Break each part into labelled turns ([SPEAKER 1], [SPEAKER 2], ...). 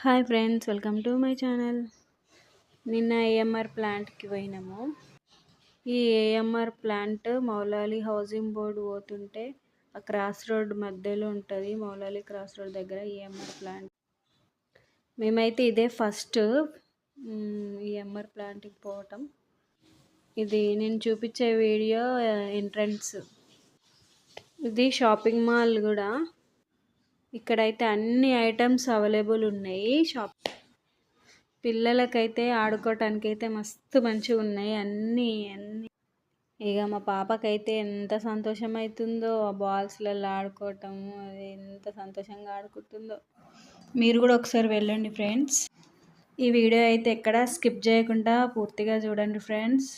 [SPEAKER 1] Hi friends, welcome to my channel. నిన్న AMR ప్లాంట్కి పోయినాము. ఈ AMR plant Moula Ali housing board పోతుంటే ఆ క్రాస్ రోడ్ మధ్యలో ఉంటుంది. మౌలాలి క్రాస్ రోడ్ దగ్గర ఏఎంఆర్ ప్లాంట్. మేమైతే ఇదే ఫస్ట్ ఏఎంఆర్ ప్లాంట్కి పోవటం. ఇది నేను చూపించే వీడియో ఎంట్రన్స్. ఇది షాపింగ్ మాల్ కూడా. ఇక్కడైతే అన్ని ఐటమ్స్ అవైలబుల్ ఉన్నాయి. పిల్లలకైతే ఆడుకోవటానికి అయితే మస్తు మంచిగా ఉన్నాయి అన్నీ. ఇక మా పాపకైతే ఎంత సంతోషం అవుతుందో ఆ బాల్స్లలో ఆడుకోవటము. అది ఎంత సంతోషంగా ఆడుకుంటుందో. మీరు కూడా ఒకసారి వెళ్ళండి ఫ్రెండ్స్. ఈ వీడియో అయితే ఎక్కడ స్కిప్ చేయకుండా పూర్తిగా చూడండి ఫ్రెండ్స్.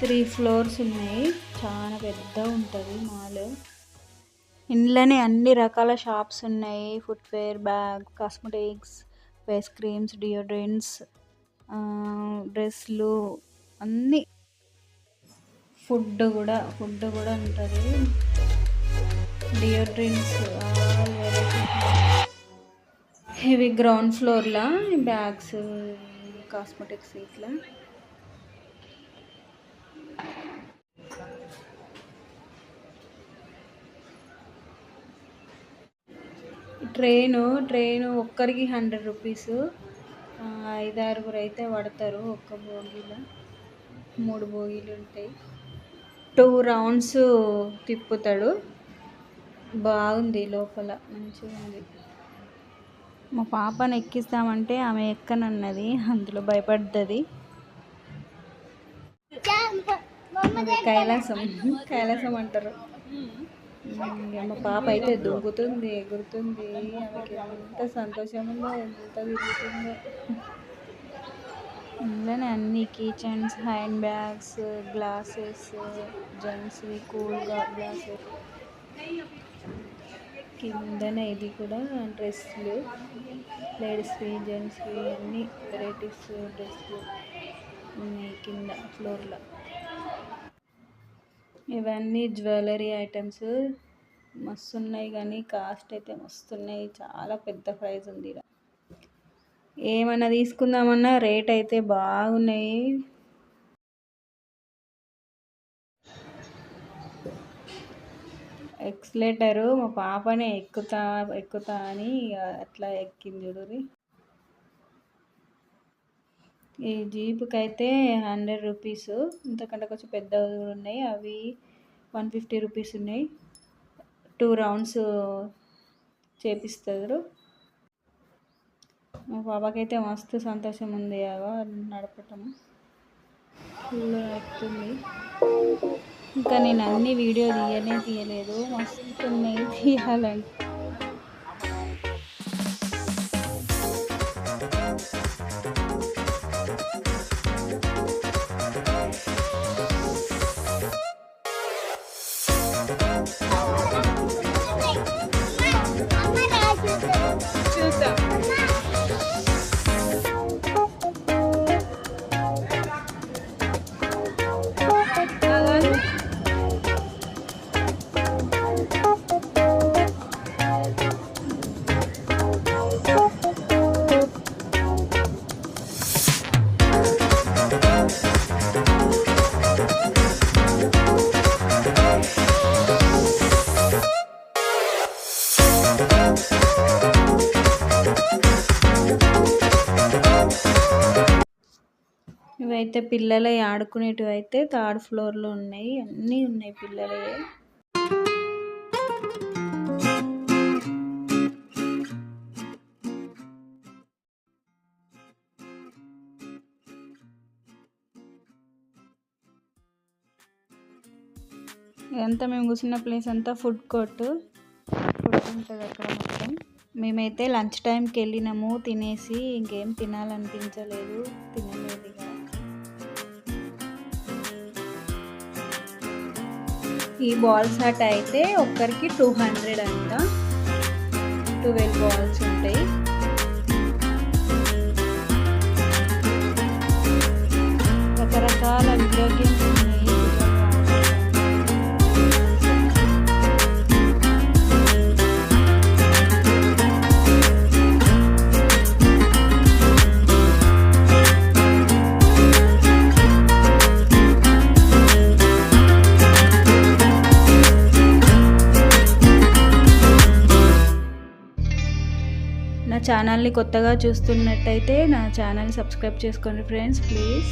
[SPEAKER 1] త్రీ ఫ్లోర్స్ ఉన్నాయి. చాలా పెద్ద ఉంటుంది మాల్. ఇంట్లోనే అన్ని రకాల షాప్స్ ఉన్నాయి. Footwear, bag, cosmetics, face creams, deodorants, డ్రెస్లు అన్నీ. ఫుడ్ కూడా ఉంటుంది. Deodorants all varieties. ఇవి గ్రౌండ్ ఫ్లోర్లో బ్యాగ్స్, కాస్మెటిక్స్ ఇట్లా. ట్రైను ఒక్కరికి 100 రూపీస్. 5-6 అయితే పడతారు ఒక్క బోగీలో. 3 బోగీలు ఉంటాయి. 2 రౌండ్స్ తిప్పుతాడు. బాగుంది, లోపల మంచిగా ఉంది. మా పాపను ఎక్కిస్తామంటే ఆమె ఎక్కనన్నది, అందులో భయపడ్డది. కైలాసం అంటారు. మా పాప అయితే దుంకుతుంది, ఎగురుతుంది. ఆమెకి ఎంత సంతోషం ఉందో, ఎంత తిరుగుతుందో. ఇందులోనే అన్ని కిచెన్స్, హ్యాండ్ బ్యాగ్స్, గ్లాసెస్, జెంట్స్వి కూల్ గ్లాసెస్. కిందనే ఇది కూడా డ్రెస్లు, లేడీస్వి, జెంట్స్వి అన్ని వెరైటీస్ డ్రెస్లు ఉన్నాయి కింద ఫ్లోర్లో. ఇవన్నీ జ్యువెలరీ ఐటమ్స్ మస్తున్నాయి, కానీ కాస్ట్ అయితే మస్తున్నాయి. చాలా పెద్ద ప్రైస్ ఉంది ఇలా. ఏమన్నా తీసుకుందామన్నా రేట్ అయితే బాగున్నాయి. ఎక్స్లేటరు మా పాపనే ఎక్కుతా అని అట్లా ఎక్కింది చూడురి. ఈ జీపుకి అయితే 100 రూపీస్. ఇంతకంటే కొంచెం పెద్దవి కూడా ఉన్నాయి. అవి 150 రూపీస్ ఉన్నాయి. 2 రౌండ్స్ చేపిస్తారు. మా పాపకైతే మస్తు సంతోషం ఉంది. నడపటం ఫుల్ నడుపుతుంది. ఇంకా నేను అన్ని వీడియో తీయలేదు. మస్తు ఉన్నాయి తీయాలంటే. ఇవైతే పిల్లలవి ఆడుకునేటివి అయితే 3rd ఫ్లోర్లో ఉన్నాయి. అన్నీ ఉన్నాయి పిల్లలవి. ఇదంతా మేము కూర్చున్న ప్లేస్ అంతా ఫుడ్ కోర్ట్ ఉంటుంది అక్కడ మొత్తం. మేమైతే లంచ్ టైంకి వెళ్ళినాము, తినేసి ఇంకేం తినాలనిపించలేదు, తినలేదు ఇక. ఈ బాల్స్ ఆట అయితే ఒక్కరికి 200 అంట, 12 బాల్స్ ఉంటాయి. రకరకాల వీడియో గేమ్స్ ఉన్నాయి. నా ఛానల్ని కొత్తగా చూస్తున్నట్టయితే నా ఛానల్ సబ్స్క్రైబ్ చేసుకోండి ఫ్రెండ్స్ ప్లీజ్.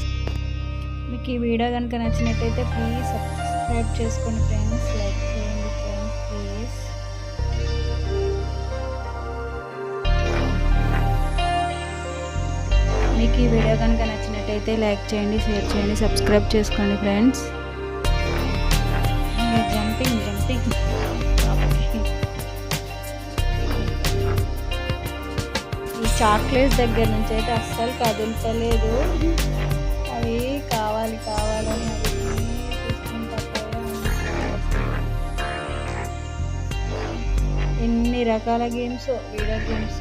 [SPEAKER 1] మీకు ఈ వీడియో కనుక నచ్చినట్టయితే ప్లీజ్ సబ్స్క్రైబ్ చేసుకోండి ఫ్రెండ్స్, లైక్ చేయండి ఫ్రెండ్స్ ప్లీజ్. మీకు ఈ వీడియో కనుక నచ్చినట్టయితే లైక్ చేయండి, షేర్ చేయండి, సబ్స్క్రైబ్ చేసుకోండి ఫ్రెండ్స్. జంపింగ్ జంపింగ్ చాక్లెట్స్ దగ్గర నుంచి అయితే అస్సలు కదులుతలేదు. అవి కావాలి కావాలని అవి ఎన్ని రకాల గేమ్స్, వీడియో గేమ్స్.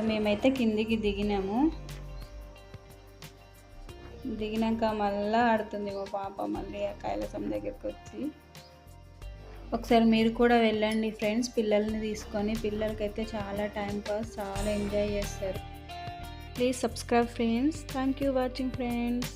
[SPEAKER 1] మేమైతే కిందికి దిగినాము, దిగినాక మళ్ళీ ఆడుతుంది మా పాప మళ్ళీ ఆ కైలాసం దగ్గరికి వచ్చి. ఒకసారి మీరు కూడా వెళ్ళండి ఫ్రెండ్స్ పిల్లల్ని తీసుకొని, పిల్లలకైతే చాలా టైం పాస్, చాలా ఎంజాయ్ చేస్తారు. Please subscribe friends. Thank you watching friends.